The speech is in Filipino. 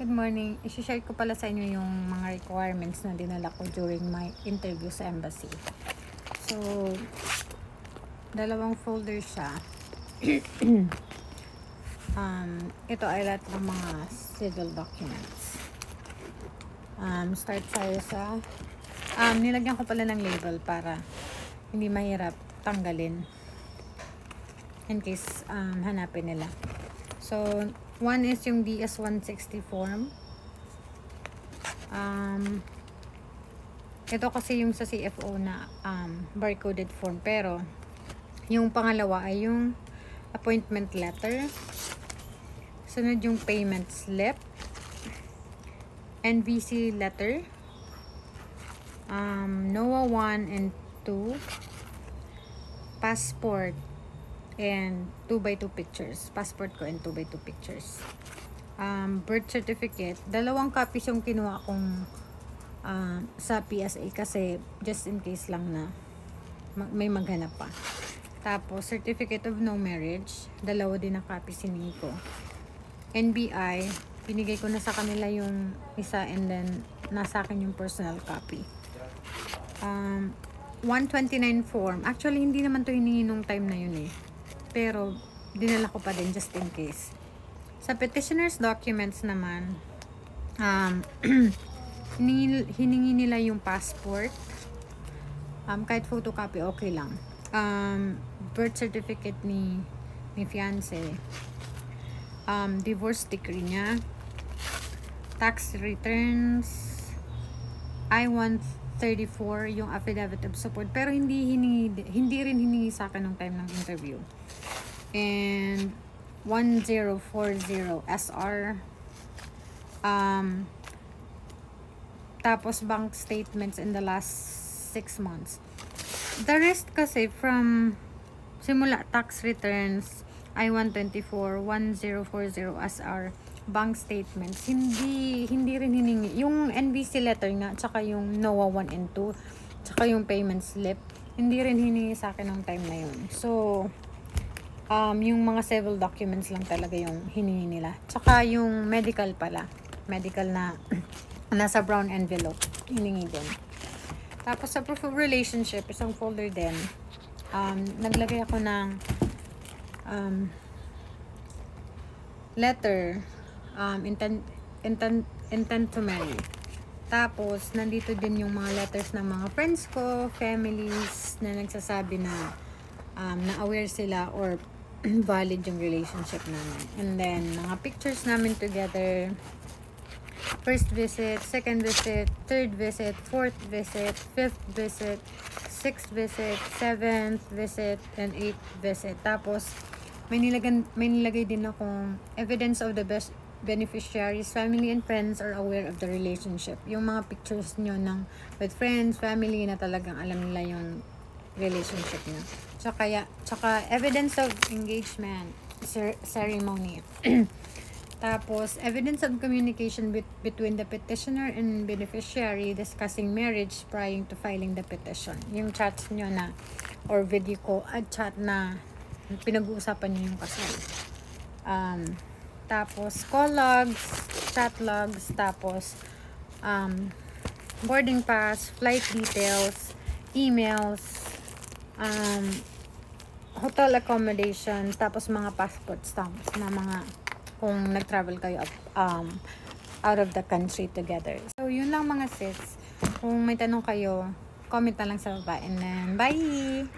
Good morning. I-share ko pala sa inyo yung mga requirements na dinala ko during my interview sa embassy. So, dalawang folder siya. Ito ay lahat ng mga civil documents. Start tayo sa nilagyan ko pala ng label para hindi mahirap tanggalin in case hanapin nila. So, one is yung DS-160 form. Ito kasi yung sa CFO na barcoded form. Pero, yung pangalawa ay yung appointment letter. Sunod yung payment slip. NVC letter. NOAA 1 and 2. Passport. And 2x2 pictures. Passport ko and 2x2 pictures. Birth certificate. Dalawang copies yung kinuha kong sa PSA kasi just in case lang na may maghanap pa. Tapos, certificate of no marriage. Dalawa din na copies siningi ko. NBI. Binigay ko na sa kanila yung isa and then nasa akin yung personal copy. 129 form. Actually, hindi naman to hiningi nung time na yun eh. Pero, dinala ko pa din just in case. Sa petitioner's documents naman, hiningi nila yung passport. Kahit photocopy, okay lang. Birth certificate ni fiancé. Divorce decree niya. Tax returns. I-134, yung affidavit of support. Pero hindi rin hiningi sa akin nung time ng interview. And 1040 SR. Tapos bank statements in the last 6 months. The rest kasi from simula tax returns, I-124, 1040 SR, bank statements, hindi rin hiningi. Yung NVC letter nga, tsaka yung NOAA 1 and 2, tsaka yung payment slip, hindi rin hiningi sa akin ng time na yun. So, yung mga civil documents lang talaga yung hiningi nila. Tsaka yung medical pala. Medical na nasa brown envelope. Hiningi din. Tapos sa proof of relationship, isang folder din. Naglagay ako ng letter, intent to marry. Tapos, nandito din yung mga letters ng mga friends ko, families, na nagsasabi na na-aware sila or valid yung relationship namin. And then, mga pictures namin together. First visit, second visit, third visit, fourth visit, fifth visit, sixth visit, seventh visit, and eighth visit. Tapos, may nilagay din akong evidence of the best beneficiaries, family and friends are aware of the relationship. Yung mga pictures nyo with friends, family na talagang alam nila yung relationship nyo. Tsaka evidence of engagement ceremony. Tapos, evidence of communication between the petitioner and beneficiary discussing marriage prior to filing the petition. Yung chats nyo na, or video call, chat na pinag-uusapan nyo yung kasal. Tapos, call logs, chat logs, tapos, boarding pass, flight details, emails, hotel accommodation, tapos mga passport stamps na mga kung nag-travel kayo out of the country together. So, yun lang mga sis. Kung may tanong kayo, comment na lang sa baba. And then, bye!